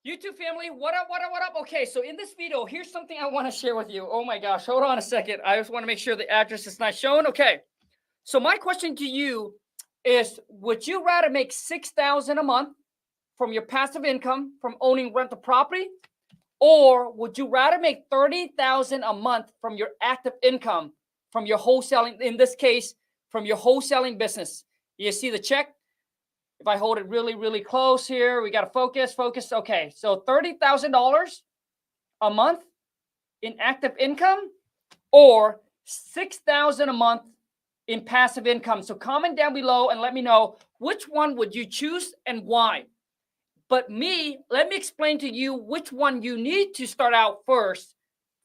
YouTube family, what up, what up, what up? Okay, so in this video, here's something I want to share with you. Oh my gosh, hold on a second. I just want to make sure the address is not shown. Okay, so my question to you is, would you rather make $6,000 a month from your passive income from owning rental property, or would you rather make $30,000 a month from your active income from your wholesaling, in this case, from your wholesaling business? You see the check? If I hold it really, really close here, we got to focus. Okay, so $30,000 a month in active income, or $6,000 a month in passive income. So comment down below and let me know which one would you choose and why. But let me explain to you which one you need to start out first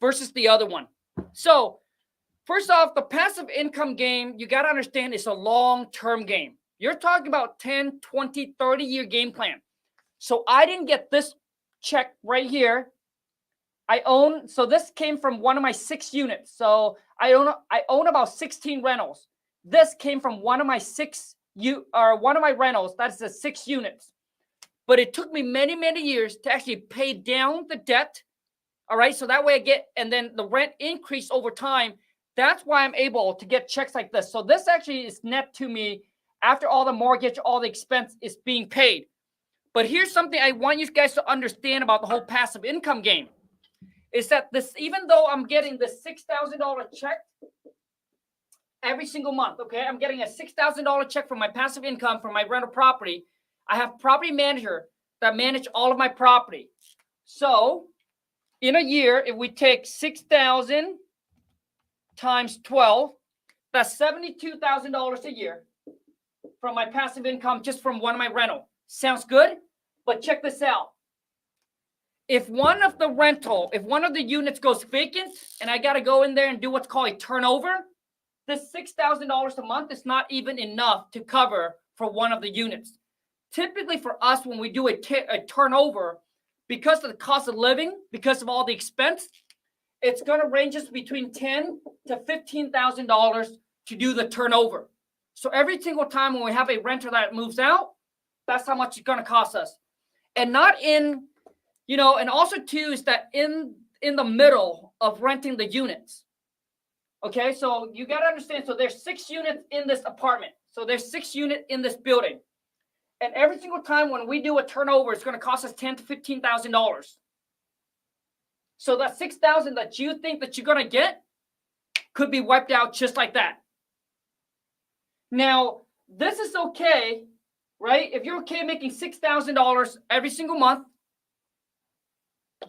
versus the other one. So first off, the passive income game, you got to understand, it's a long-term game. You're talking about 10, 20, 30-year game plan. So I didn't get this check right here. So this came from one of my 6 units. So I own about 16 rentals. This came from one of my rentals. That's the 6 units. But it took me many, many years to actually pay down the debt. All right. So that way and then the rent increased over time. That's why I'm able to get checks like this. So this actually is net to me after all the mortgage, all the expense is being paid. But here's something I want you guys to understand about the whole passive income game. Is that even though I'm getting this $6,000 check every single month, okay? I'm getting a $6,000 check from my passive income from my rental property. I have property manager that manage all of my property. So in a year, if we take 6,000 times 12, that's $72,000 a year from my passive income just from one of my rental. Sounds good? But check this out. If one of the units goes vacant and I got to go in there and do what's called a turnover, this $6,000 a month is not even enough to cover for one of the units. Typically for us, when we do a turnover, because of the cost of living, because of all the expense, it's going to range us between $10,000 to $15,000 to do the turnover. So every single time when we have a renter that moves out, that's how much it's going to cost us. And and also too is that in the middle of renting the units. Okay, so you got to understand, so there's 6 units in this apartment. So there's 6 units in this building. And every single time when we do a turnover, it's going to cost us $10,000 to $15,000. So that $6,000 that you think that you're going to get could be wiped out just like that. Now, this is okay, right? If you're okay making $6,000 every single month,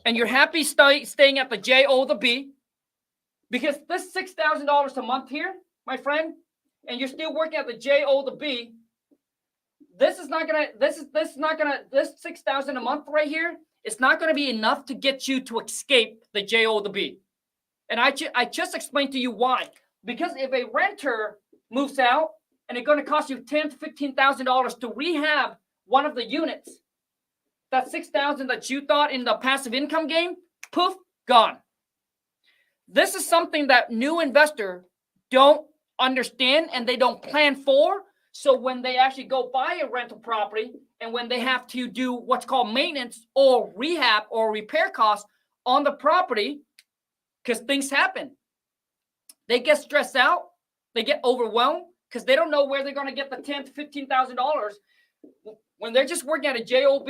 and you're happy staying at the J O the B, because this $6,000 a month here, my friend, and you're still working at the J O the B, this $6,000 a month right here, it's not gonna be enough to get you to escape the J O the B. And I just explained to you why. Because if a renter moves out, and it's going to cost you $10,000 to $15,000 to rehab one of the units, that $6,000 that you thought in the passive income game, poof, gone. This is something that new investors don't understand and they don't plan for. So when they actually go buy a rental property and when they have to do what's called maintenance or rehab or repair costs on the property, because things happen, they get stressed out, they get overwhelmed, because they don't know where they're going to get the $10,000 to $15,000 when they're just working at a JOB,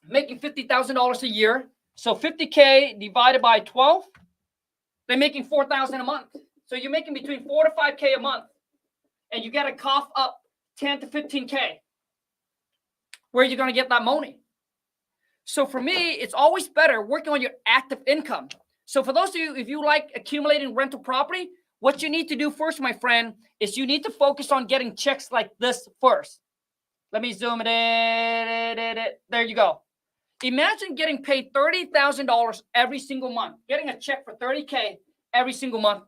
making $50,000 a year. So $50K divided by 12, they're making $4,000 a month. So you're making between $4,000 to $5K a month, and you got to cough up $10,000 to $15K. Where are you going to get that money? So for me, it's always better working on your active income. So for those of you, if you like accumulating rental property, what you need to do first, my friend, is you need to focus on getting checks like this first. Let me zoom it in. There you go. Imagine getting paid $30,000 every single month, getting a check for $30K every single month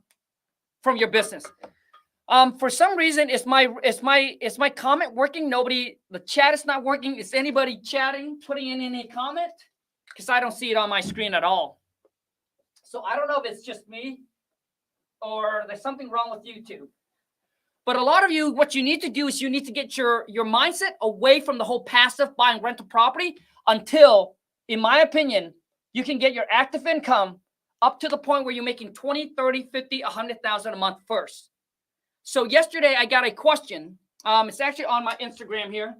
from your business. For some reason, is my comment working? The chat is not working. Is anybody chatting, putting in any comment? Because I don't see it on my screen at all. So I don't know if it's just me or there's something wrong with YouTube. But a lot of you, what you need to do is you need to get your mindset away from the whole passive buying rental property until in my opinion, you can get your active income up to the point where you're making 20, 30, 50, 100,000 a month first. So yesterday I got a question. It's actually on my Instagram here.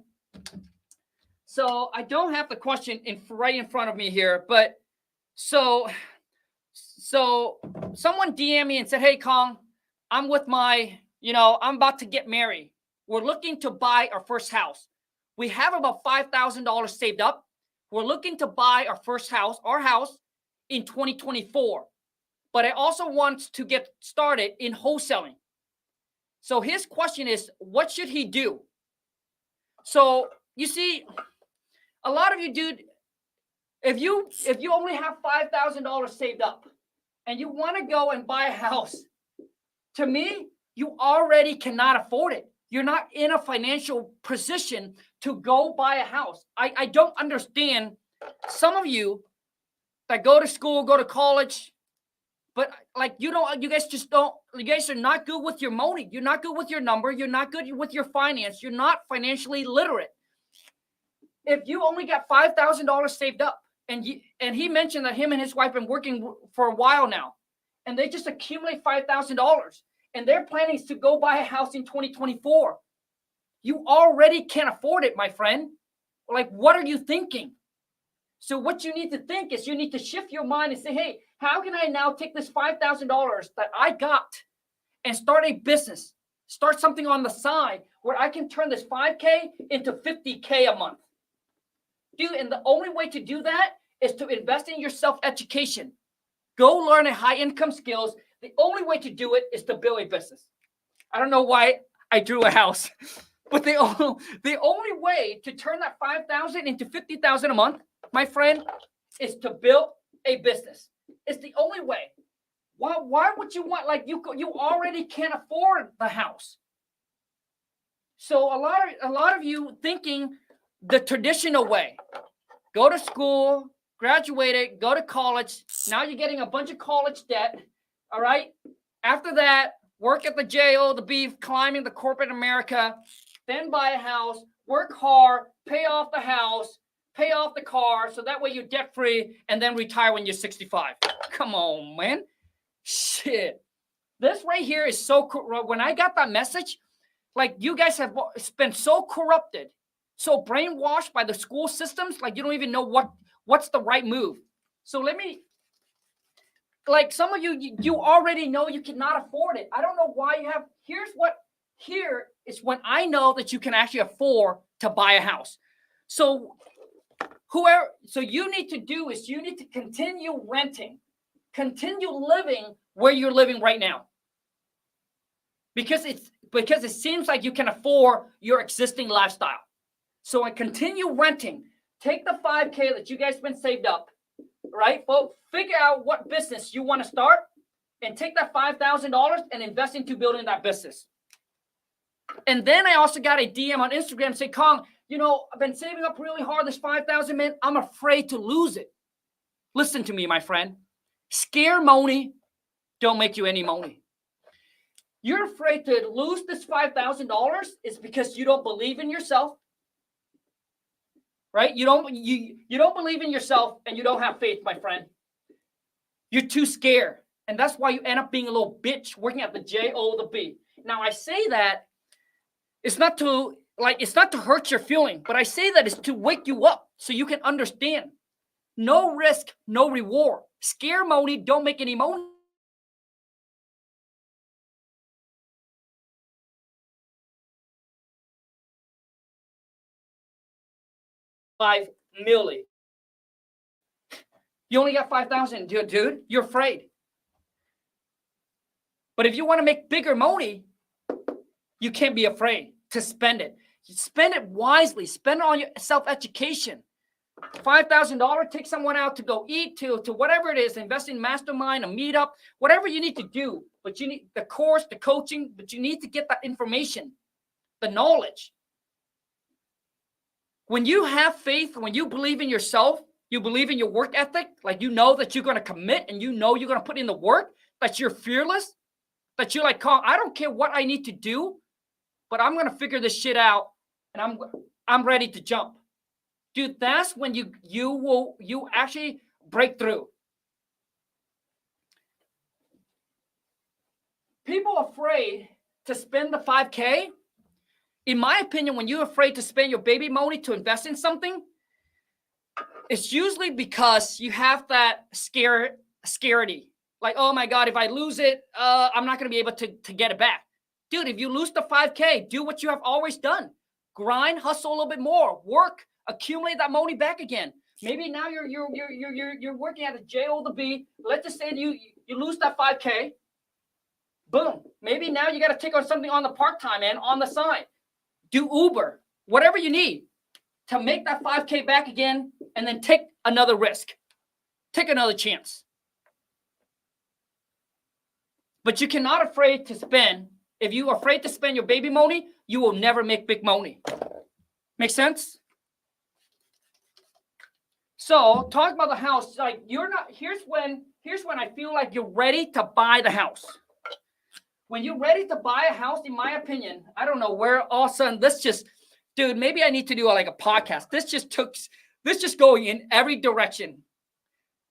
So I don't have the question right in front of me here, but so someone DM'd me and said, hey, Khang, I'm with my, I'm about to get married. We're looking to buy our first house. We have about $5,000 saved up. We're looking to buy our first house, in 2024. But I also want to get started in wholesaling. So his question is, what should he do? So you see, a lot of you, dude, if you only have $5,000 saved up and you want to go and buy a house, to me, you already cannot afford it. You're not in a financial position to go buy a house. I don't understand some of you that go to school, go to college, but like you guys are not good with your money. You're not good with your number. You're not good with your finance. You're not financially literate. If you only got $5,000 saved up, and he mentioned that him and his wife have been working for a while now, and they just accumulate $5,000, and their planning is to go buy a house in 2024. You already can't afford it, my friend. Like, what are you thinking? So what you need to think is you need to shift your mind and say, hey, how can I now take this $5,000 that I got and start a business, start something on the side where I can turn this $5K into $50K a month? Dude, and the only way to do that is to invest in your self-education. Go learn a high-income skills. The only way to do it is to build a business. I don't know why I drew a house, but the only way to turn that $5,000 into $50,000 a month, my friend, is to build a business. It's the only way. Why would you want, like, you already can't afford the house. So a lot of you thinking the traditional way, go to school, graduated, go to college. Now you're getting a bunch of college debt. All right. After that, work at the JO, the beef, climbing the corporate America, then buy a house, work hard, pay off the house, pay off the car, so that way you're debt free, and then retire when you're 65. Come on, man. Shit. This right here is so cool. When I got that message, like, you guys have been so corrupted, so brainwashed by the school systems, like you don't even know what's the right move. So let me, like, some of you already know you cannot afford it. I don't know why you have, here is when I know that you can actually afford to buy a house. So you need to do is you need to continue renting, continue living where you're living right now. Because it seems like you can afford your existing lifestyle. So I continue renting. Take the $5K that you guys have been saved up, right? Folks, figure out what business you want to start and take that $5,000 and invest into building that business. And then I also got a DM on Instagram and say, Khang, I've been saving up really hard, this $5,000, man. I'm afraid to lose it. Listen to me, my friend. Scare money don't make you any money. You're afraid to lose this $5,000 is because you don't believe in yourself. Right? You don't believe in yourself and you don't have faith, my friend. You're too scared. And that's why you end up being a little bitch working at the JO, the B. Now, I say that it's not to hurt your feeling, but I say that it's to wake you up so you can understand. No risk, no reward. Scare money don't make any money. $5 million. You only got 5,000, dude. You're afraid. But if you want to make bigger money, you can't be afraid to spend it. Spend it wisely. Spend it on your self-education. $5,000, take someone out to go eat, to whatever it is, invest in mastermind, a meetup, whatever you need to do. But you need the course, the coaching, but you need to get that information, the knowledge. When you have faith, when you believe in yourself, you believe in your work ethic, like you know that you're going to commit and you know you're going to put in the work, that you're fearless, that you're like, Khang, I don't care what I need to do, but I'm going to figure this shit out and I'm ready to jump. dude, that's when you actually break through. People are afraid to spend the 5K. In my opinion, when you're afraid to spend your baby money to invest in something, it's usually because you have that scarcity. Like, oh my God, if I lose it, I'm not going to be able to get it back. Dude, if you lose the 5K, do what you have always done. Grind, hustle a little bit more, work, accumulate that money back again. Maybe now you're working at a job. Let's just say you lose that 5K. Boom. Maybe now you got to take on something on the part-time and on the side. Do Uber, whatever you need to make that 5K back again, and then take another risk. Take another chance. But you cannot afraid to spend. If you are afraid to spend your baby money, you will never make big money. Make sense? So talk about the house. Like you're not, here's when I feel like you're ready to buy the house. When you're ready to buy a house, in my opinion, I don't know where all of a sudden this just, dude, maybe I need to do like a podcast. This just going in every direction.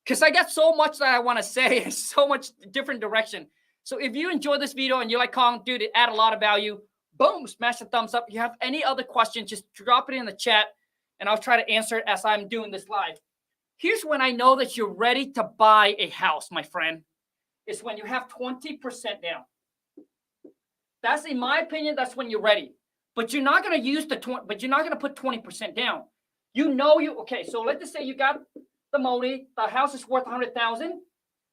Because I got so much that I want to say, so much different direction. So if you enjoyed this video and you're like, Khang, dude, it add a lot of value, boom, smash the thumbs up. If you have any other questions, just drop it in the chat and I'll try to answer it as I'm doing this live. Here's when I know that you're ready to buy a house, my friend. It's when you have 20% down. That's, in my opinion, that's when you're ready. But you're not going to use but you're not going to put 20% down. Okay, so let's just say you got the money, the house is worth $100,000.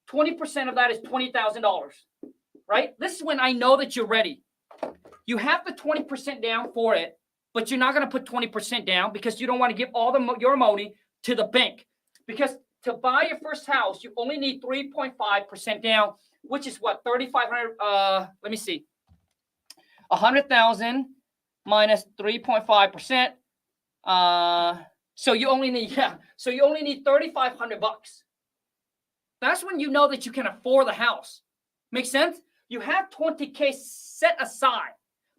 20% of that is $20,000, right? This is when I know that you're ready. You have the 20% down for it, but you're not going to put 20% down because you don't want to give all your money to the bank. Because to buy your first house, you only need 3.5% down, which is what, 3,500, let me see. 100,000 minus 3.5%. So you only need 3,500 bucks. That's when you know that you can afford the house. Make sense? You have 20K set aside,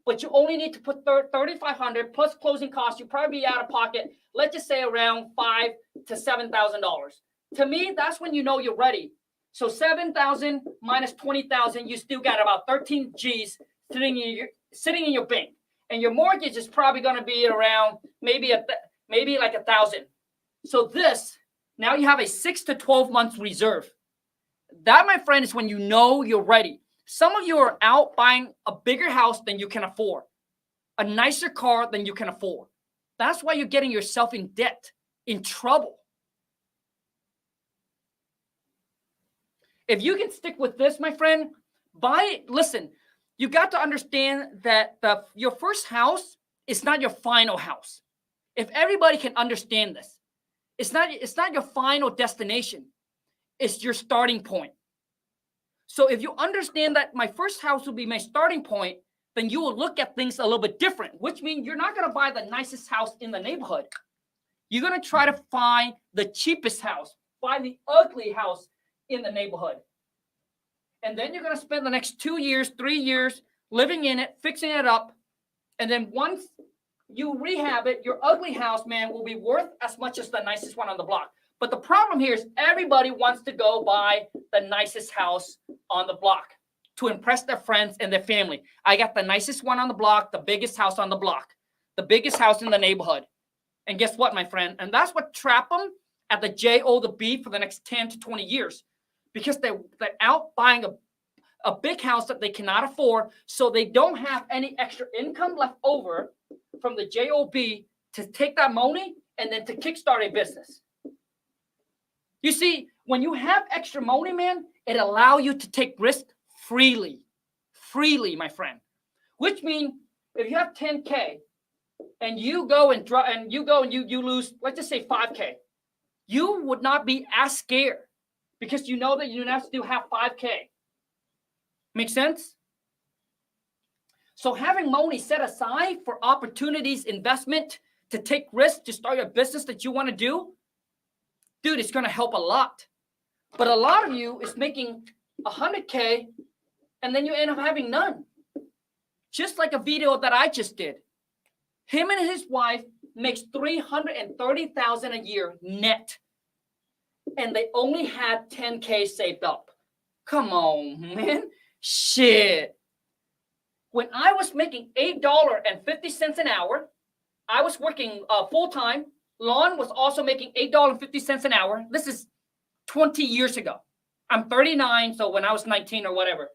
but you only need to put 3,500 plus closing costs. You probably be out of pocket. Let's just say around $5,000 to $7,000. To me, that's when you know you're ready. So 7,000 minus 20,000, you still got about 13 G's sitting in your bank, and your mortgage is probably going to be around maybe like 1,000. So this, now you have a 6 to 12 months reserve. That, my friend, is when you know you're ready. Some of you are out buying a bigger house than you can afford, a nicer car than you can afford. That's why you're getting yourself in debt, in trouble. If you can stick with this, my friend, listen, you got to understand that your first house is not your final house. If everybody can understand this, it's not your final destination. It's your starting point. So if you understand that my first house will be my starting point, then you will look at things a little bit different, which means you're not going to buy the nicest house in the neighborhood. You're going to try to find the cheapest house, find the ugly house in the neighborhood. And then you're going to spend the next 2 years, 3 years living in it, fixing it up. And then once you rehab it, your ugly house, man, will be worth as much as the nicest one on the block. But the problem here is everybody wants to go buy the nicest house on the block to impress their friends and their family. I got the nicest one on the block, the biggest house on the block, the biggest house in the neighborhood. And guess what, my friend? And that's what trapped them at the job for the next 10 to 20 years. Because they're out buying a big house that they cannot afford, so they don't have any extra income left over from the job to take that money and then to kickstart a business. You see, when you have extra money, man, it allows you to take risk freely, my friend. Which means if you have 10K and you go and you lose, let's just say 5K, you would not be as scared. Because you know that you have to still have 5K. Make sense? So having money set aside for opportunities, investment, to take risks, to start a business that you want to do, dude, it's going to help a lot. But a lot of you is making 100K and then you end up having none. Just like a video that I just did. Him and his wife makes $330,000 a year net, and they only had 10K saved up. Come on, man. Shit. When I was making $8.50 an hour, I was working full-time. Lon was also making $8.50 an hour. This is 20 years ago. I'm 39, so when I was 19 or whatever,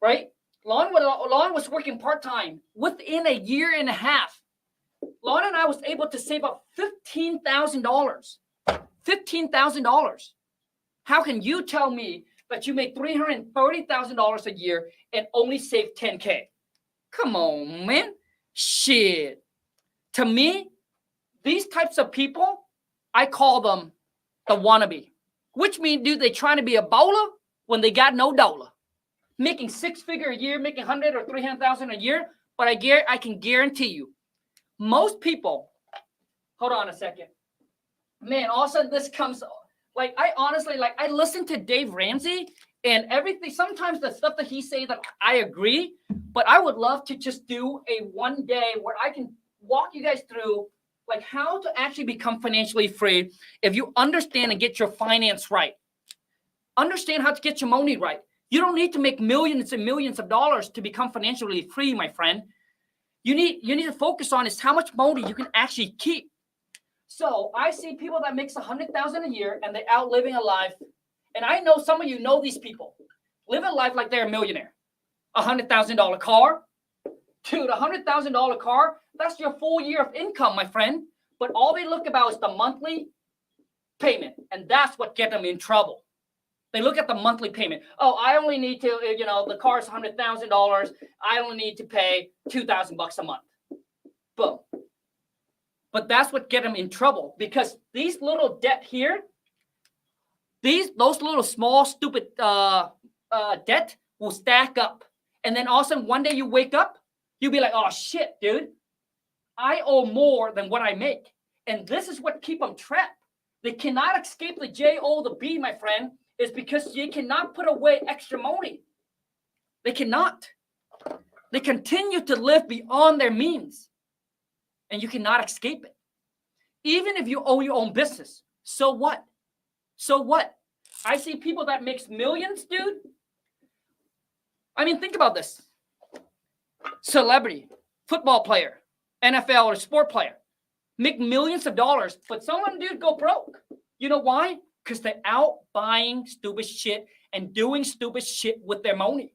right? Lon was working part-time. Within a year and a half, Lon and I was able to save up $15,000. $15,000. How can you tell me that you make $330,000 a year and only save 10K? Come on, man. Shit. To me, these types of people, I call them the wannabe. Which means, dude, they trying to be a bowler when they got no dollar. Making six-figure a year, making 100 or 300,000 a year, but I can guarantee you, most people, hold on a second. Man, all of a sudden this comes, like, I honestly, like, I listen to Dave Ramsey and everything. Sometimes the stuff that he say that I agree, but I would love to just do a one day where I can walk you guys through like how to actually become financially free if you understand and get your finance right. Understand how to get your money right. You don't need to make millions and millions of dollars to become financially free, my friend. You need to focus on is how much money you can actually keep. So I see people that makes $100,000 a year and they're out living a life. And I know some of you know these people. Live a life like they're a millionaire. $100,000 car. Dude, $100,000 car, that's your full year of income, my friend. But all they look about is the monthly payment. And that's what gets them in trouble. They look at the monthly payment. Oh, I only need to, the car's $100,000. I only need to pay $2,000 a month. Boom. But that's what gets them in trouble because these little debt here, those little small, stupid debt will stack up. And then all of a sudden, one day you wake up, you'll be like, oh, shit, dude. I owe more than what I make. And this is what keep them trapped. They cannot escape the J-O, the B, my friend, is because you cannot put away extra money. They cannot. They continue to live beyond their means. And you cannot escape it. Even if you own your own business. So what? So what? I see people that makes millions, dude. I mean, think about this. Celebrity, football player, NFL or sport player, make millions of dollars, but someone, dude, go broke. You know why? Because they're out buying stupid shit and doing stupid shit with their money.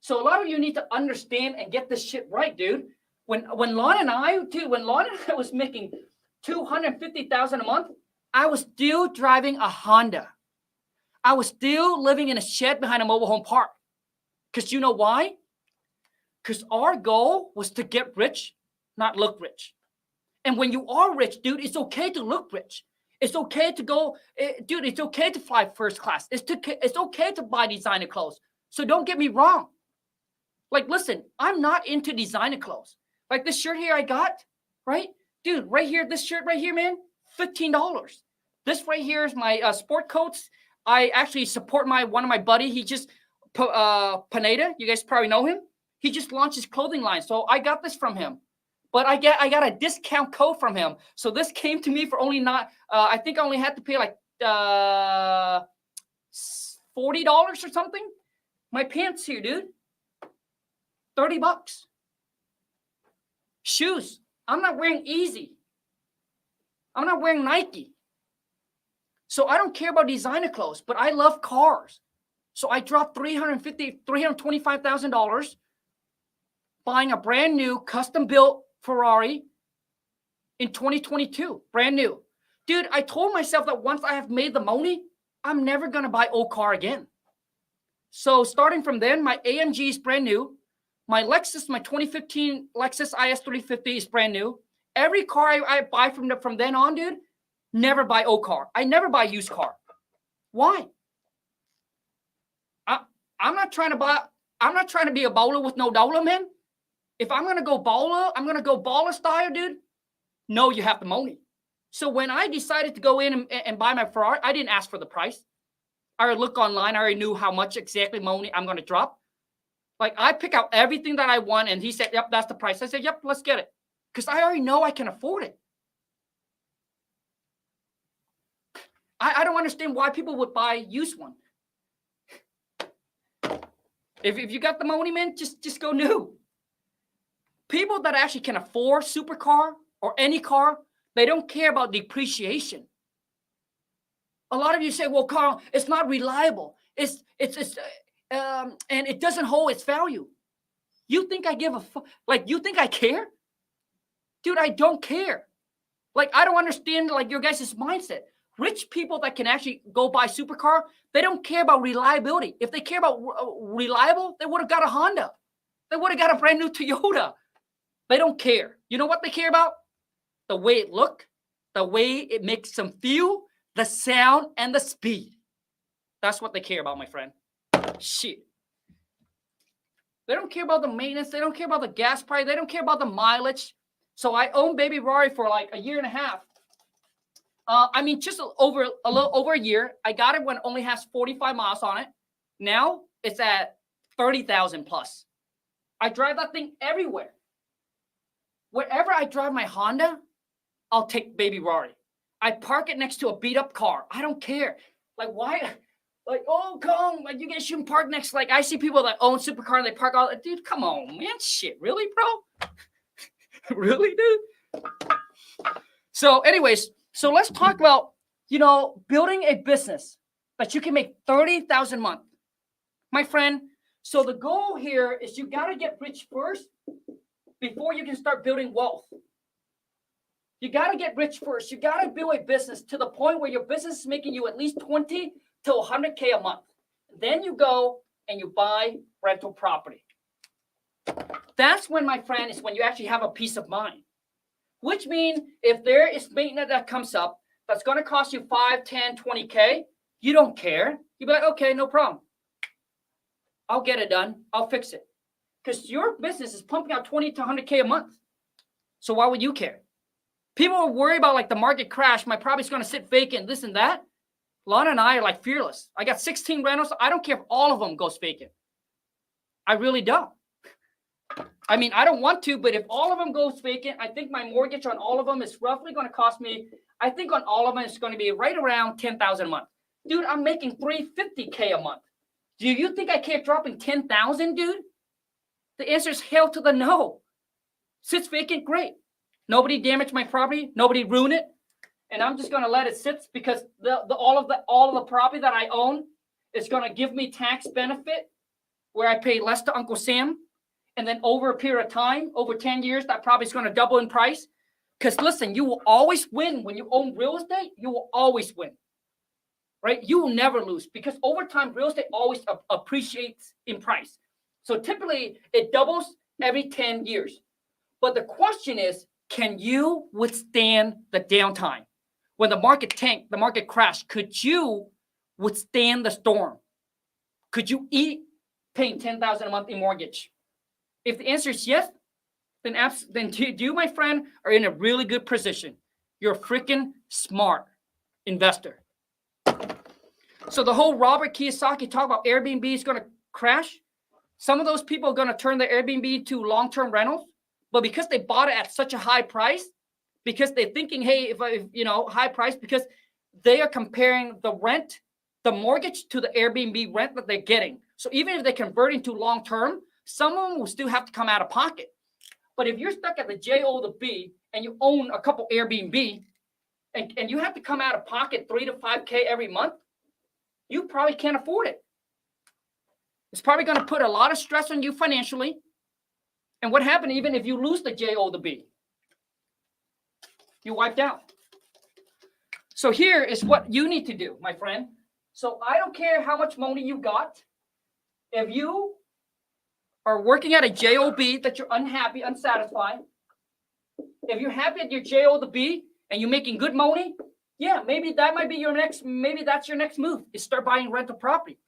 So a lot of you need to understand and get this shit right, dude. When Lon and I was making $250,000 a month, I was still driving a Honda. I was still living in a shed behind a mobile home park. Because you know why? Because our goal was to get rich, not look rich. And when you are rich, dude, it's okay to look rich. It's okay to go, dude, it's okay to fly first class. It's okay to buy designer clothes. So don't get me wrong. Like, listen, I'm not into designer clothes. Like this shirt here I got, right? Dude, right here, this shirt right here, man, $15. This right here is my sport coats. I actually support one of my buddy. He just, Pineda, you guys probably know him. He just launched his clothing line. So I got this from him. But I got a discount code from him. So this came to me for only I think I only had to pay like $40 or something. My pants here, dude. $30. Shoes. I'm not wearing Easy. I'm not wearing Nike. So I don't care about designer clothes, but I love cars. So I dropped $325,000 buying a brand new custom built Ferrari in 2022, brand new. Dude, I told myself that once I have made the money, I'm never going to buy old car again. So starting from then, my AMG is brand new. My Lexus, my 2015 Lexus IS350 is brand new. Every car I buy from then on, dude, never buy old car. I never buy used car. Why? I'm not trying to be a bowler with no dollar, man. If I'm going to go bowler, I'm going to go baller style, dude. No, you have the money. So when I decided to go in and buy my Ferrari, I didn't ask for the price. I already looked online. I already knew how much exactly money I'm going to drop. Like I pick out everything that I want and he said, yep, that's the price. I said, yep, let's get it. Because I already know I can afford it. I don't understand why people would buy used one. If you got the money, man, just go new. People that actually can afford supercar or any car, they don't care about depreciation. A lot of you say, well, Carl, it's not reliable. And it doesn't hold its value. You think I give a fuck? Like, you think I care? Dude, I don't care. Like, I don't understand, like, your guys' mindset. Rich people that can actually go buy supercar, they don't care about reliability. If they care about reliable, they would have got a Honda. They would have got a brand new Toyota. They don't care. You know what they care about? The way it look, the way it makes them feel, the sound, and the speed. That's what they care about, my friend. Shit. They don't care about the maintenance. They don't care about the gas price. They don't care about the mileage. So I owned Baby Rari for like a year and a half. I mean, just a little over a year. I got it when it only has 45 miles on it. Now it's at 30,000 plus. I drive that thing everywhere. Wherever I drive my Honda, I'll take Baby Rari. I park it next to a beat up car. I don't care. Like, why? Like, oh, Khang, like, you guys shouldn't park next. Like, I see people that own supercar and they park all. Dude, come on, man. Shit, really, bro? Really, dude? So, anyways, so let's talk about, building a business that you can make 30,000 a month. My friend, so the goal here is you got to get rich first before you can start building wealth. You got to get rich first. You got to build a business to the point where your business is making you at least 20 to 100K a month. Then you go and you buy rental property. That's when, my friend, is when you actually have a peace of mind. Which means if there is maintenance that comes up that's going to cost you 5, 10, 20K, you don't care. You'll be like, okay, no problem. I'll get it done. I'll fix it. Because your business is pumping out 20 to 100K a month. So why would you care? People are worried about like the market crash. My property's going to sit vacant, this and that. Lana and I are like fearless. I got 16 rentals. I don't care if all of them goes vacant. I really don't. I mean, I don't want to, but if all of them goes vacant, I think my mortgage on all of them is roughly going to cost me, I think on all of them it's going to be right around 10,000 a month. Dude, I'm making $350K a month. Do you think I care dropping 10,000, dude? The answer is hell to the no. Sits vacant, great. Nobody damaged my property. Nobody ruined it. And I'm just going to let it sit because all of the property that I own is going to give me tax benefit where I pay less to Uncle Sam. And then over a period of time, over 10 years, that property is going to double in price. Because listen, you will always win when you own real estate. You will always win, right? You will never lose because over time, real estate always appreciates in price. So typically, it doubles every 10 years. But the question is, can you withstand the downtime? When the market tanked, the market crashed, could you withstand the storm? Could you eat paying $10,000 a month in mortgage? If the answer is yes, then you, my friend, are in a really good position. You're a freaking smart investor. So the whole Robert Kiyosaki talk about Airbnb is going to crash. Some of those people are going to turn their Airbnb to long-term rentals, but because they bought it at such a high price, because they're thinking, hey, high price, because they are comparing the rent, the mortgage to the Airbnb rent that they're getting. So even if they convert into long-term, some of them will still have to come out of pocket. But if you're stuck at the J-O the B and you own a couple Airbnb and you have to come out of pocket 3 to 5K every month, you probably can't afford it. It's probably going to put a lot of stress on you financially. And what happened even if you lose the J-O the B? You wiped out. So here is what you need to do, my friend. So I don't care how much money you got. If you are working at a job that you're unhappy, unsatisfied, if you're happy at your job and you're making good money, yeah, maybe that might be your next, maybe that's your next move is start buying rental property.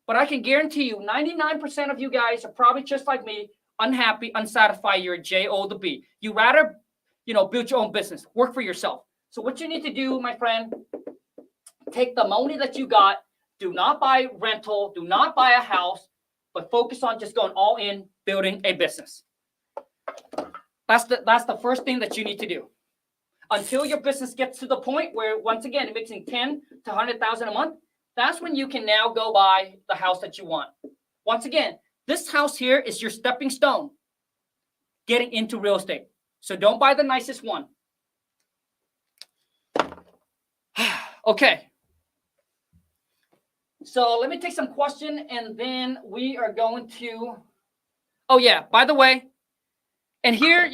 But I can guarantee you 99% of you guys are probably just like me, unhappy, unsatisfied. You're a job. You rather, build your own business, work for yourself. So what you need to do, my friend, take the money that you got, do not buy rental, do not buy a house, but focus on just going all in, building a business. That's the first thing that you need to do. Until your business gets to the point where, once again, it makes 10 to 100,000 a month, that's when you can now go buy the house that you want. Once again, this house here is your stepping stone getting into real estate. So don't buy the nicest one. Okay. So let me take some question, and then we are going to, oh yeah, by the way, and here,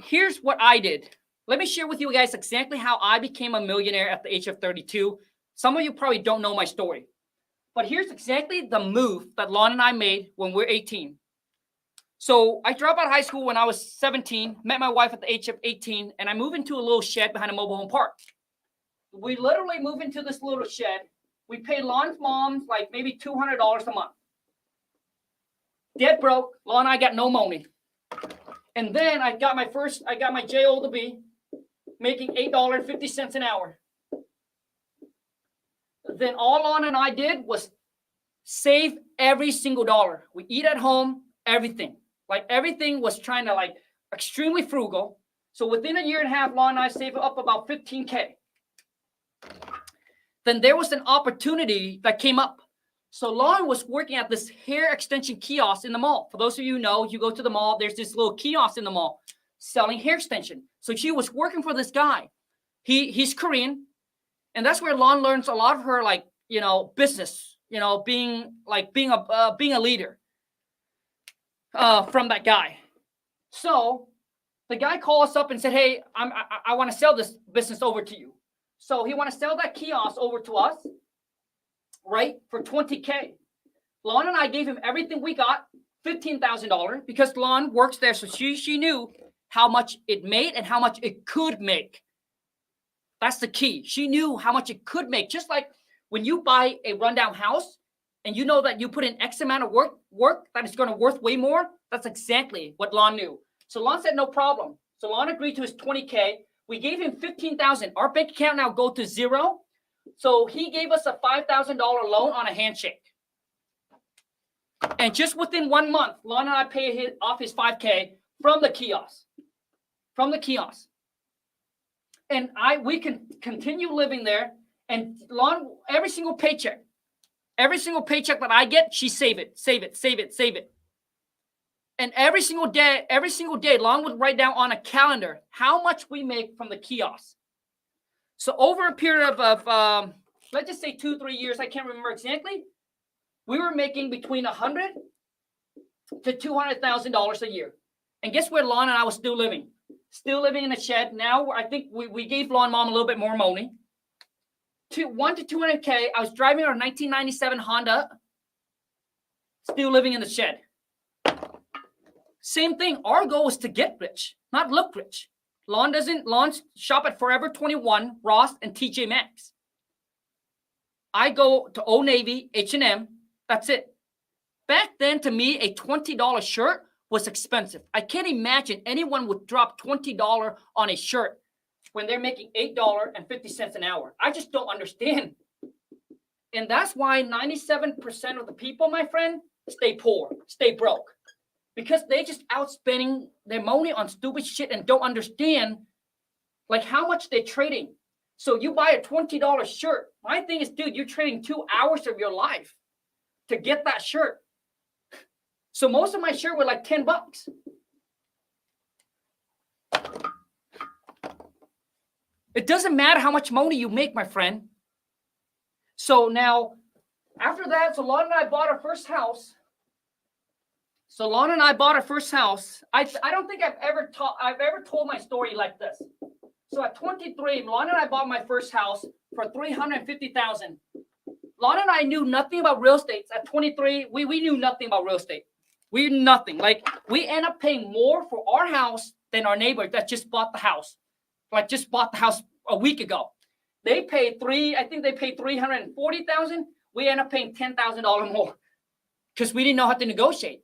here's what I did. Let me share with you guys exactly how I became a millionaire at the age of 32. Some of you probably don't know my story, but here's exactly the move that Lon and I made when we were 18. So I dropped out of high school when I was 17, met my wife at the age of 18, and I moved into a little shed behind a mobile home park. We literally moved into this little shed. We paid Lon's mom like maybe $200 a month. Dead broke. Lon and I got no money. And then I got my J.O. to B, making $8.50 an hour. Then all Lon and I did was save every single dollar. We eat at home, everything. Like everything was trying to like extremely frugal. So within a year and a half, Lon and I saved up about $15K. Then there was an opportunity that came up. So Lon was working at this hair extension kiosk in the mall. For those of you who know, you go to the mall, there's this little kiosk in the mall selling hair extension. So she was working for this guy. He's Korean. And that's where Lon learns a lot of her business, being a leader from that guy. So the guy called us up and said, hey, I want to sell this business over to you. So he want to sell that kiosk over to us, right, for $20K. Lon and I gave him everything we got, $15,000, because Lon works there, so she knew how much it made and how much it could make. That's the key. She knew how much it could make. Just like when you buy a rundown house and you know that you put in X amount of work that is going to worth way more, that's exactly what Lon knew. So Lon said, no problem. So Lon agreed to his $20K. We gave him $15,000. Our bank account now go to zero. So he gave us a $5,000 loan on a handshake. And just within 1 month, Lon and I paid off his $5K from the kiosk. And we can continue living there. And Lon, every single paycheck that I get, she save it. And every single day, Lon would write down on a calendar how much we make from the kiosk. So over a period of let's just say 2-3 years, I can't remember exactly, we were making between $100,000 to $200,000 a year. And guess where Lon and I was still living? Still living in a shed. Now I think we gave Lon mom a little bit more money. $100,000 to $200K. I was driving our 1997 Honda. Still living in the shed. Same thing. Our goal is to get rich, not look rich. Lon shop at Forever 21, Ross, and TJ Maxx. I go to Old Navy, H&M. That's it. Back then, to me, a $20 shirt was expensive. I can't imagine anyone would drop $20 on a shirt when they're making $8.50 an hour. I just don't understand. And that's why 97% of the people, my friend, stay poor, stay broke. Because they just outspending their money on stupid shit and don't understand like how much they're trading. So you buy a $20 shirt. My thing is, dude, you're trading 2 hours of your life to get that shirt. So most of my shirt were like $10. It doesn't matter how much money you make, my friend. So now, after that, so Lon and I bought our first house. I don't think I've ever told my story like this. So at 23, Lon and I bought my first house for $350,000. Lon and I knew nothing about real estate. At 23, we knew nothing about real estate. We knew nothing. Like, we end up paying more for our house than our neighbor that just bought the house. Like, just bought the house a week ago. They paid $340,000. We end up paying $10,000 more because we didn't know how to negotiate.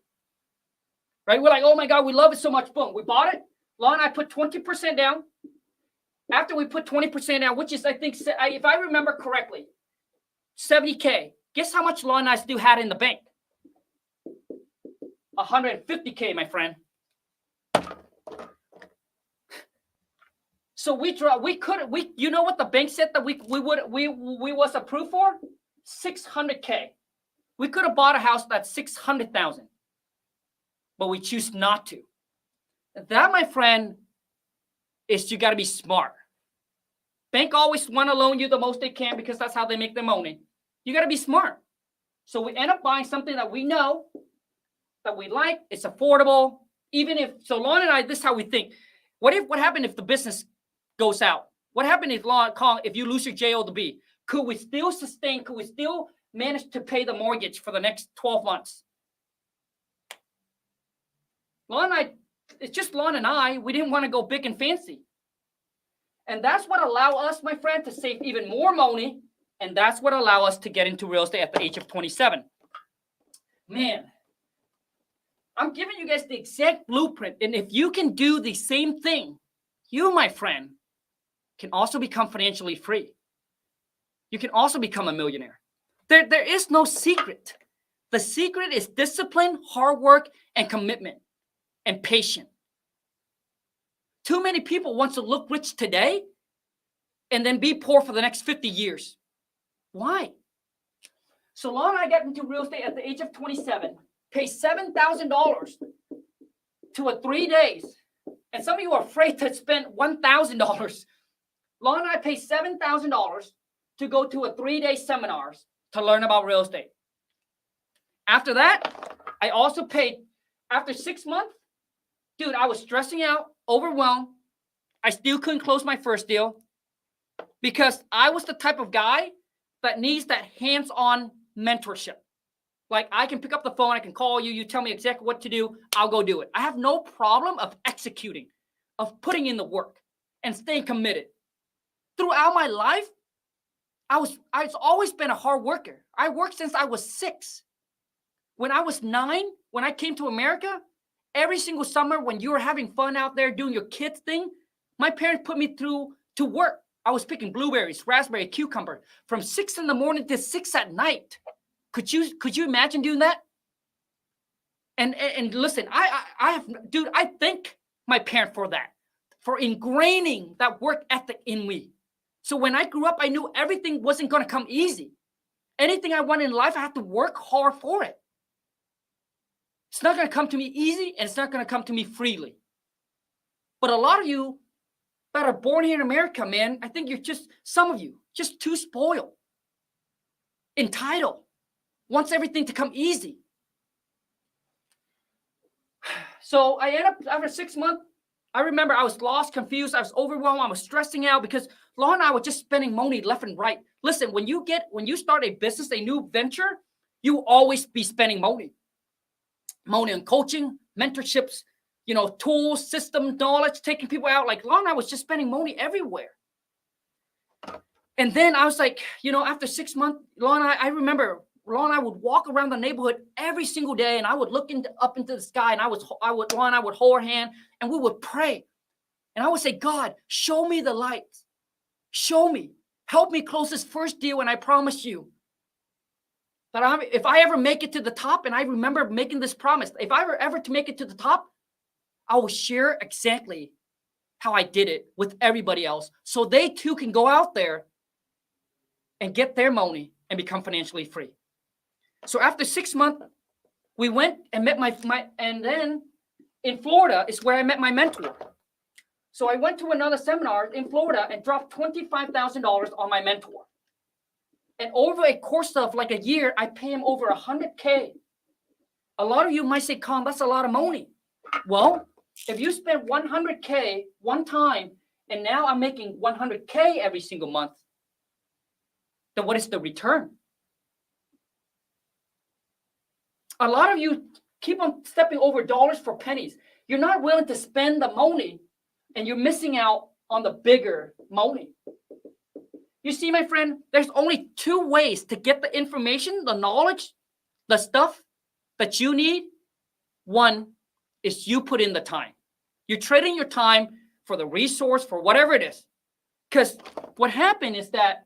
Right? We're like, oh my God, we love it so much. Boom, we bought it. Lon and I put 20% down. After we put 20% down, which is, I think, if I remember correctly, $70K. Guess how much Lon and I still had in the bank? 150K, my friend. So you know what the bank said that we was approved for? 600K. We could have bought a house that's 600,000, but we choose not to. That, my friend, is you got to be smart. Bank always want to loan you the most they can because that's how they make their money. You got to be smart. So we end up buying something that we know, that we like, it's affordable. Even if, so Lon and I, this is how we think. What happened if the business goes out? What happened if Khang, if you lose your JO to B? Could we still sustain? Could we still manage to pay the mortgage for the next 12 months? Lon and I, it's just Lon and I, we didn't want to go big and fancy. And that's what allowed us, my friend, to save even more money. And that's what allowed us to get into real estate at the age of 27. Man, I'm giving you guys the exact blueprint. And if you can do the same thing, you, my friend, can also become financially free. You can also become a millionaire. There is no secret. The secret is discipline, hard work, and commitment, and patience. Too many people want to look rich today and then be poor for the next 50 years. Why? So Lon and I got into real estate at the age of 27, pay $7,000 to a 3 days. And some of you are afraid to spend $1,000. Lon and I pay $7,000 to go to a 3-day seminars to learn about real estate. After that, I also paid, after 6 months, dude, I was stressing out, overwhelmed. I still couldn't close my first deal because I was the type of guy that needs that hands-on mentorship. Like, I can pick up the phone, I can call you, you tell me exactly what to do, I'll go do it. I have no problem of executing, of putting in the work and staying committed. Throughout my life, I've always been a hard worker. I worked since I was 6. When I was 9, when I came to America, every single summer when you were having fun out there doing your kids thing, my parents put me through to work. I was picking blueberries, raspberry, cucumber from 6 in the morning to 6 at night. Could you imagine doing that? And listen, I thank my parents for that, for ingraining that work ethic in me. So when I grew up, I knew everything wasn't going to come easy. Anything I want in life, I have to work hard for it. It's not going to come to me easy, and it's not going to come to me freely. But a lot of you that are born here in America, man, I think you're just, some of you, just too spoiled, entitled, wants everything to come easy. So I ended up, after 6 months, I remember I was lost, confused, I was overwhelmed, I was stressing out because Laura and I were just spending money left and right. Listen, when you start a business, a new venture, you always be spending money. Money on coaching, mentorships, tools, system, knowledge, taking people out. Like Laura and I was just spending money everywhere. And then I was like, after 6 months, Laura and I remember Laura and I would walk around the neighborhood every single day, and I would look up into the sky, and Laura and I would hold her hand, and we would pray. And I would say, God, show me the lights. Show me. Help me close this first deal, and I promise you that if I ever make it to the top, and I remember making this promise, if I were ever to make it to the top, I will share exactly how I did it with everybody else, so they too can go out there and get their money and become financially free. So after 6 months, we went and met and then in Florida is where I met my mentor. So I went to another seminar in Florida and dropped $25,000 on my mentor. And over a course of like a year, I pay him over $100K. A lot of you might say, Khang, that's a lot of money. Well, if you spend $100K one time, and now I'm making $100K every single month, then what is the return? A lot of you keep on stepping over dollars for pennies. You're not willing to spend the money, and you're missing out on the bigger money. You see, my friend, there's only 2 ways to get the information, the knowledge, the stuff that you need. One is you put in the time. You're trading your time for the resource, for whatever it is. Because what happened is that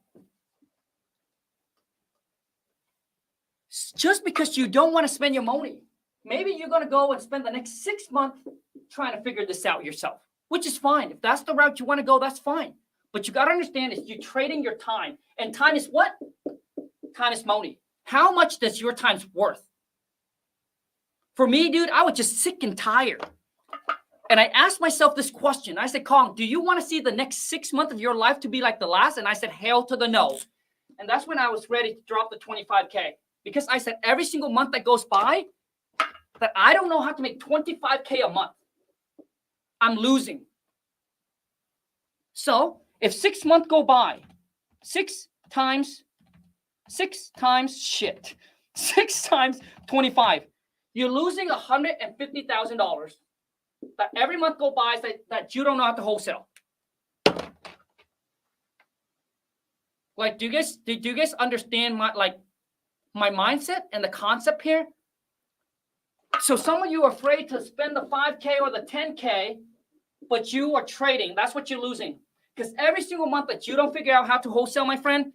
just because you don't want to spend your money, maybe you're going to go and spend the next 6 months trying to figure this out yourself, which is fine. If that's the route you want to go, that's fine. But you got to understand is you're trading your time. And time is what? Time is money. How much does your time's worth? For me, dude, I was just sick and tired. And I asked myself this question. I said, Khang, do you want to see the next 6 months of your life to be like the last? And I said, hell to the no. And that's when I was ready to drop the 25K. Because I said, every single month that goes by, that I don't know how to make 25K a month. I'm losing. So if 6 months go by, 6 times 25, you're losing $150,000 that every month go by that you don't know how to wholesale. Like, do you guys understand my mindset and the concept here? So some of you are afraid to spend the 5K or the 10K, but you are trading. That's what you're losing. Because every single month that you don't figure out how to wholesale, my friend,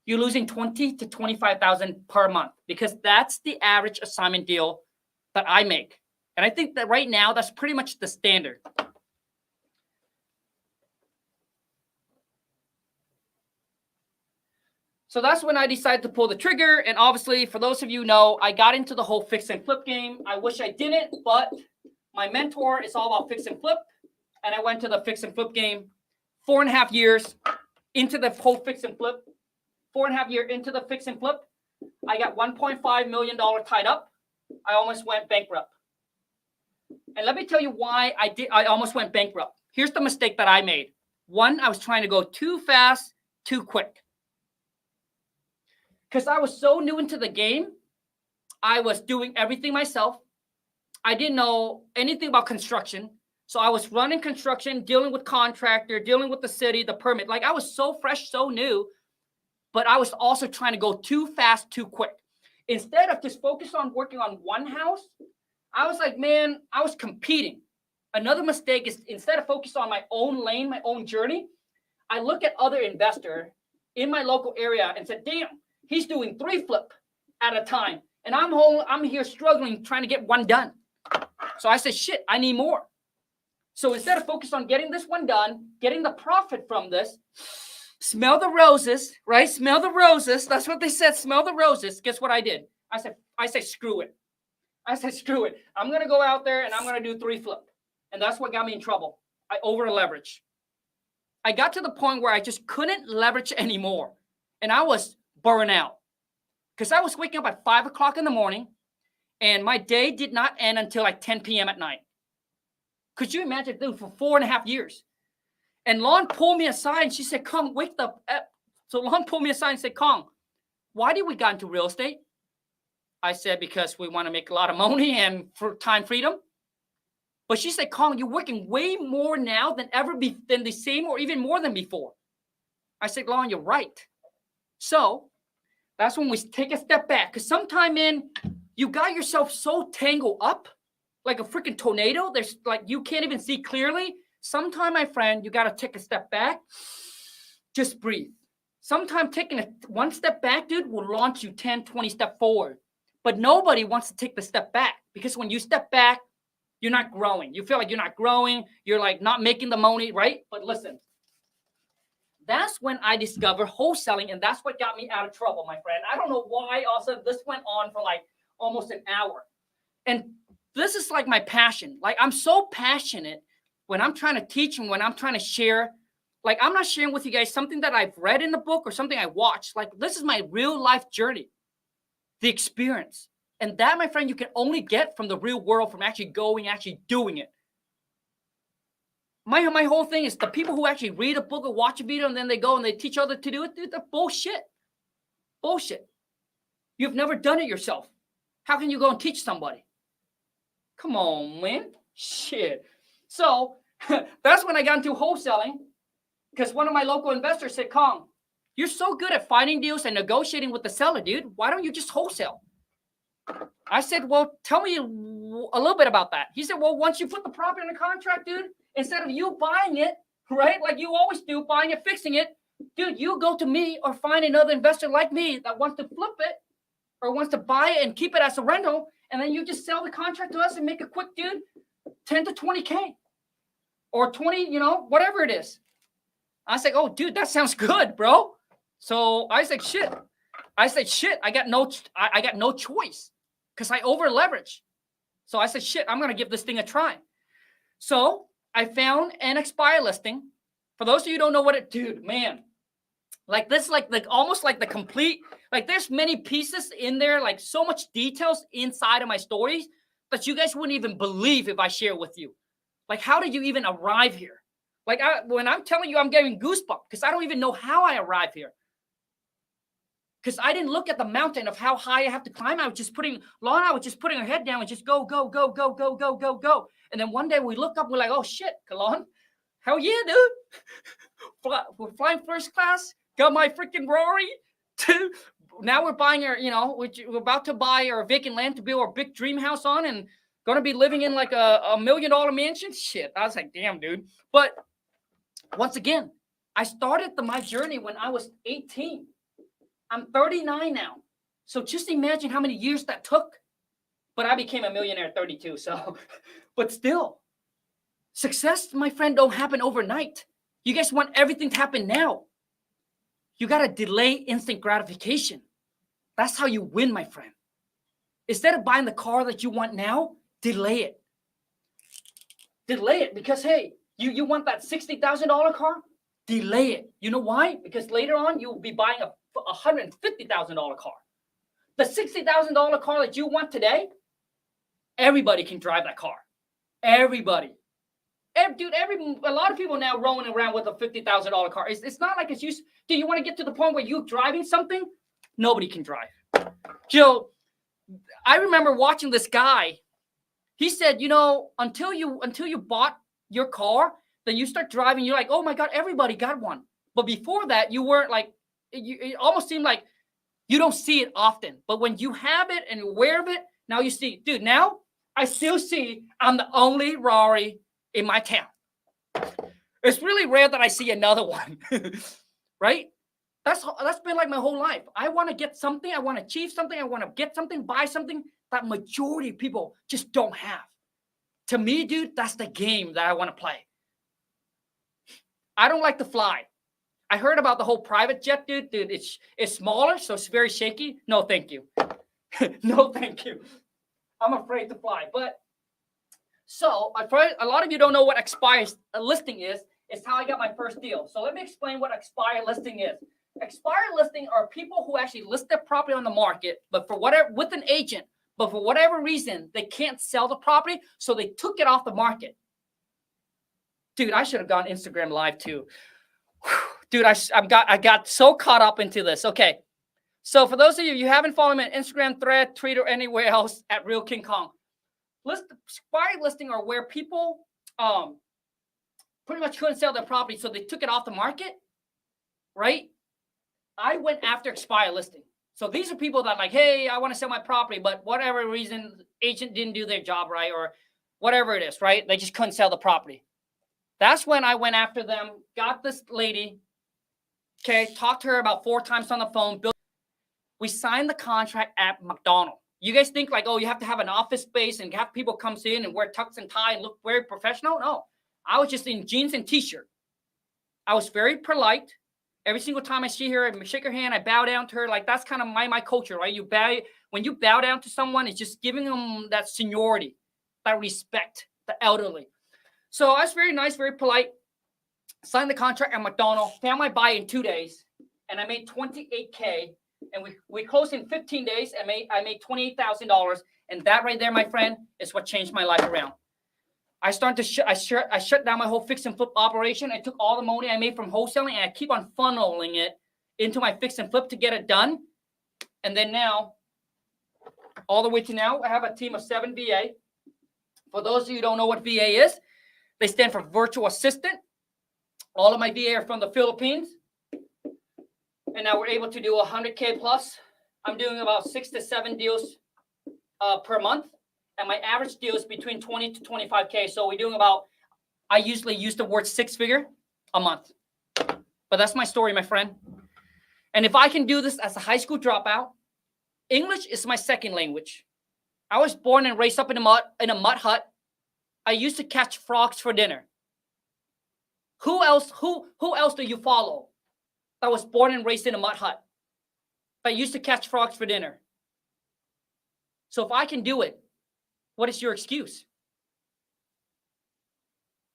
you're losing $20,000 to $25,000 per month, because that's the average assignment deal that I make. And I think that right now, that's pretty much the standard. So that's when I decided to pull the trigger. And obviously, for those of you who know, I got into the whole fix and flip game. I wish I didn't, but my mentor is all about fix and flip. And I went to the fix and flip game. 4.5 years into the whole fix and flip. 4.5 years into the fix and flip. I got $1.5 million tied up. I almost went bankrupt. And let me tell you why I almost went bankrupt. Here's the mistake that I made. One, I was trying to go too fast, too quick. Because I was so new into the game, I was doing everything myself. I didn't know anything about construction. So I was running construction, dealing with contractor, dealing with the city, the permit. Like, I was so fresh, so new, but I was also trying to go too fast, too quick. Instead of just focus on working on one house, I was like, man, I was competing. Another mistake is instead of focus on my own lane, my own journey, I look at other investor in my local area and said, damn, he's doing 3 flip at a time. And I'm here struggling, trying to get one done. So I said, shit, I need more. So instead of focus on getting this one done, getting the profit from this, smell the roses, right? Smell the roses. That's what they said. Smell the roses. Guess what I did? I said, screw it. I said, screw it. I'm going to go out there and I'm going to do 3 flip. And that's what got me in trouble. I over leverage. I got to the point where I just couldn't leverage anymore. And I was burnt out because I was waking up at 5 o'clock in the morning and my day did not end until like 10 p.m. at night. Could you imagine, dude, for 4.5 years? And Lon pulled me aside and she said, Khang, wake up. So Lon pulled me aside and said, Khang, why did we get into real estate? I said, because we want to make a lot of money and for time freedom. But she said, Khang, you're working way more now than ever than the same or even more than before. I said, Lon, you're right. So that's when we take a step back. Because sometime you got yourself so tangled up like a freaking tornado. There's like, you can't even see clearly. Sometime, my friend, you got to take a step back. Just breathe. Sometime taking one step back, dude, will launch you 10, 20 steps forward. But nobody wants to take the step back because when you step back, you're not growing. You feel like you're not growing. You're like not making the money, right? But listen, that's when I discovered wholesaling, and that's what got me out of trouble, my friend. I don't know why also this went on for like almost an hour. And this is like my passion. Like, I'm so passionate when I'm trying to teach and when I'm trying to share. Like, I'm not sharing with you guys something that I've read in the book or something I watched. Like, this is my real life journey, the experience. And that, my friend, you can only get from the real world, from actually going, actually doing it. My whole thing is the people who actually read a book or watch a video and then they go and they teach others to do it, dude, they're bullshit. Bullshit. You've never done it yourself. How can you go and teach somebody? Come on, man. Shit. So that's when I got into wholesaling, because one of my local investors said, Khang, you're so good at finding deals and negotiating with the seller, dude. Why don't you just wholesale? I said, well, tell me a little bit about that. He said, well, once you put the property in the contract, dude, instead of you buying it, right, like you always do, buying it, fixing it, dude, you go to me or find another investor like me that wants to flip it or wants to buy it and keep it as a rental, and then you just sell the contract to us and make a quick, dude, 10 to 20K or 20, whatever it is. I was like, oh, dude, that sounds good, bro. So I was like, shit. I got no choice because I over leveraged. So I said, shit, I'm going to give this thing a try. So I found an expire listing. For those of you who don't know what it, dude, man, like this, like almost like the complete, like there's many pieces in there, like so much details inside of my stories that you guys wouldn't even believe if I share with you. Like, how did you even arrive here? Like when I'm telling you, I'm getting goosebumps because I don't even know how I arrived here. Because I didn't look at the mountain of how high I have to climb. I was just putting her head down and just go. And then one day we look up, we're like, oh shit, Kalon, hell yeah, dude. We're flying first class, got my freaking Rory. Now we're buying we're about to buy our vacant land to build our big dream house on and gonna be living in like a $1 million mansion. Shit. I was like, damn, dude. But once again, I started my journey when I was 18. I'm 39 now. So just imagine how many years that took. But I became a millionaire at 32. So, but still, success, my friend, don't happen overnight. You guys want everything to happen now. You got to delay instant gratification. That's how you win, my friend. Instead of buying the car that you want now, delay it. Delay it because, hey, you want that $60,000 car? Delay it. You know why? Because later on, you'll be buying a $150,000 car. The $60,000 car that you want today, everybody can drive that car. Everybody. A lot of people now rolling around with a $50,000 car. It's not like it's used. Do you want to get to the point where you're driving something? Nobody can drive. Joe, I remember watching this guy. He said, until you bought your car, then you start driving. You're like, oh my God, everybody got one. But before that, you weren't like, it almost seemed like you don't see it often. But when you have it and you're aware of it, now you see, dude, now I still see I'm the only Rari in my town. It's really rare that I see another one, right? That's been like my whole life. I want to get something. I want to achieve something. I want to get something, buy something that majority of people just don't have. To me, dude, that's the game that I want to play. I don't like to fly. I heard about the whole private jet, dude. Dude, it's smaller, so it's very shaky. No, thank you. No, thank you. I'm afraid to fly. But so a lot of you don't know what expire listing is. It's how I got my first deal. So let me explain what expire listing is. Expire listing are people who actually list their property on the market, but with an agent, but for whatever reason, they can't sell the property, so they took it off the market. Dude, I should have gone Instagram Live too. Dude, I got so caught up into this. Okay. So for those of you haven't followed me on Instagram, Thread, Twitter, or anywhere else at Real King Khang, expired listing are where people pretty much couldn't sell their property, so they took it off the market, right? I went after expired listing. So these are people that like, hey, I want to sell my property, but whatever reason, agent didn't do their job right or whatever it is, right? They just couldn't sell the property. That's when I went after them, got this lady, okay, talked to her about 4 times on the phone. We signed the contract at McDonald's. You guys think like, oh, you have to have an office space and have people come in and wear tux and tie and look very professional? No, I was just in jeans and t-shirt. I was very polite. Every single time I see her, I shake her hand, I bow down to her. Like that's kind of my culture, right? When you bow down to someone, it's just giving them that seniority, that respect, the elderly. So I was very nice, very polite. Signed the contract at McDonald's, found my buy in 2 days, and I made $28K. And we closed in 15 days, and I made $28,000. And that right there, my friend, is what changed my life around. I shut down my whole fix and flip operation. I took all the money I made from wholesaling, and I keep on funneling it into my fix and flip to get it done. And then now, all the way to now, I have a team of 7 VA. For those of you who don't know what VA is, they stand for virtual assistant. All of my VA are from the Philippines. And now we're able to do 100K plus. I'm doing about 6 to 7 deals per month. And my average deal is between 20 to 25K. So we're doing about, I usually use the word 6-figure a month. But that's my story, my friend. And if I can do this as a high school dropout, English is my second language. I was born and raised up in a mud hut. I used to catch frogs for dinner. Who else do you follow that was born and raised in a mud hut, that used to catch frogs for dinner? So if I can do it, what is your excuse?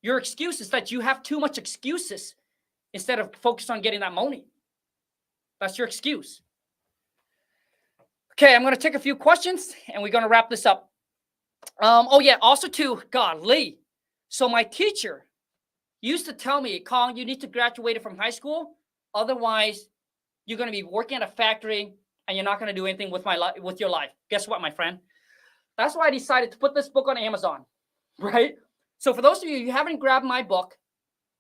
Your excuse is that you have too much excuses instead of focus on getting that money. That's your excuse. Okay, I'm going to take a few questions and we're going to wrap this up. Oh yeah, also too, golly. So my teacher used to tell me, Khang, you need to graduate from high school. Otherwise, you're going to be working at a factory and you're not going to do anything with your life. Guess what, my friend? That's why I decided to put this book on Amazon, right? So for those of you who haven't grabbed my book,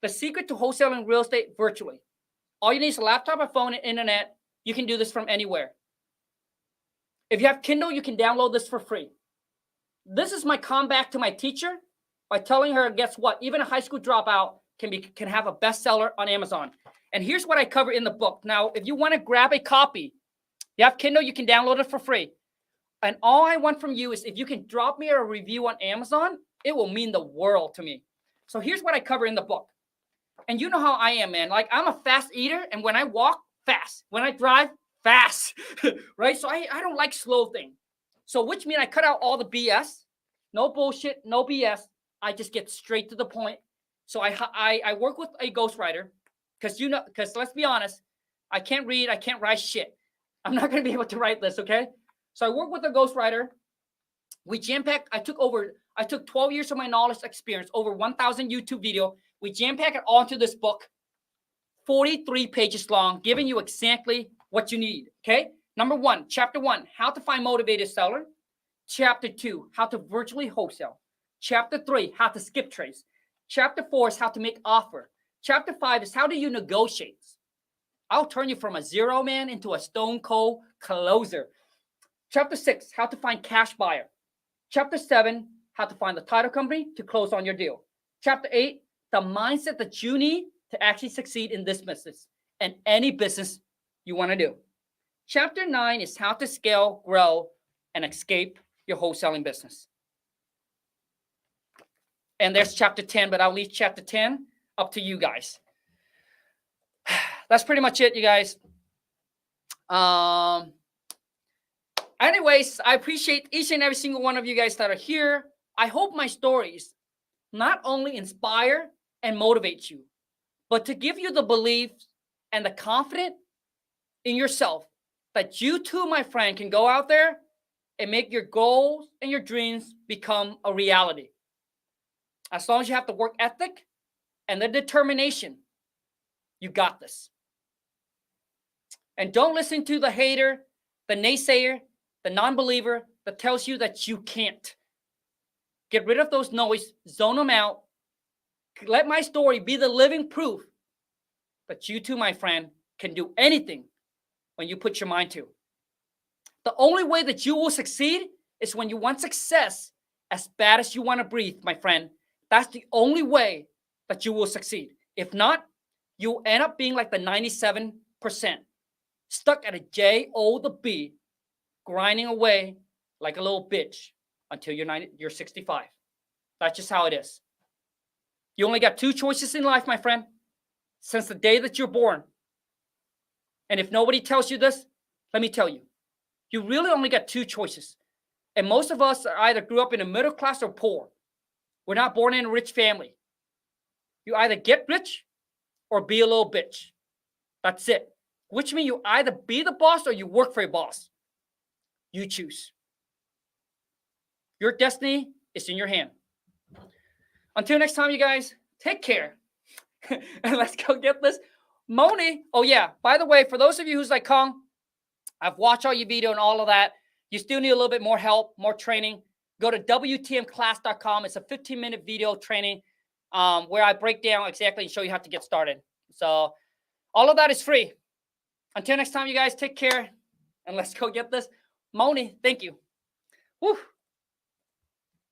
The Secret to Wholesaling Real Estate Virtually. All you need is a laptop, a phone, and internet. You can do this from anywhere. If you have Kindle, you can download this for free. This is my comeback to my teacher by telling her, guess what? Even a high school dropout can have a bestseller on Amazon. And here's what I cover in the book. Now, if you want to grab a copy, you have Kindle, you can download it for free. And all I want from you is if you can drop me a review on Amazon, it will mean the world to me. So here's what I cover in the book. And you know how I am, man. Like, I'm a fast eater, and when I walk, fast. When I drive, fast, right? So I don't like slow things. So which means I cut out all the BS. No bullshit, no BS. I just get straight to the point. So I work with a ghostwriter because let's be honest, I can't read, I can't write shit. I'm not going to be able to write this, okay? So I work with a ghostwriter. We jam-packed, I took 12 years of my knowledge experience, over 1,000 YouTube video. We jam-packed it all into this book, 43 pages long, giving you exactly what you need, okay? Number one, chapter 1, how to find motivated seller. Chapter 2, how to virtually wholesale. Chapter 3, how to skip trades. Chapter 4 is how to make offer. Chapter 5 is how do you negotiate. I'll turn you from a zero man into a stone cold closer. Chapter 6, how to find cash buyer. Chapter 7, how to find the title company to close on your deal. Chapter 8, the mindset that you need to actually succeed in this business and any business you want to do. Chapter 9 is how to scale, grow, and escape your wholesaling business. And there's chapter 10, but I'll leave chapter 10 up to you guys. That's pretty much it, you guys. Anyways, I appreciate each and every single one of you guys that are here. I hope my stories not only inspire and motivate you, but to give you the belief and the confidence in yourself that you too, my friend, can go out there and make your goals and your dreams become a reality. As long as you have the work ethic and the determination, you got this. And don't listen to the hater, the naysayer, the non-believer that tells you that you can't. Get rid of those noise, zone them out. Let my story be the living proof that you too, my friend, can do anything when you put your mind to. The only way that you will succeed is when you want success as bad as you want to breathe, my friend. That's the only way that you will succeed. If not, you'll end up being like the 97%, stuck at a J-O-B, grinding away like a little bitch until you're 65. That's just how it is. You only got 2 choices in life, my friend, since the day that you're born. And if nobody tells you this, let me tell you. You really only got 2 choices. And most of us either grew up in a middle class or poor. We're not born in a rich family. You either get rich or be a little bitch. That's it. Which means you either be the boss or you work for a boss. You choose. Your destiny is in your hand. Until next time, you guys, take care. And let's go get this. Moni, oh yeah, by the way, for those of you who's like, Khang, I've watched all your video and all of that. You still need a little bit more help, more training. Go to WTMclass.com. It's a 15-minute video training where I break down exactly and show you how to get started. So all of that is free. Until next time, you guys, take care. And let's go get this. Moni, thank you. Woo.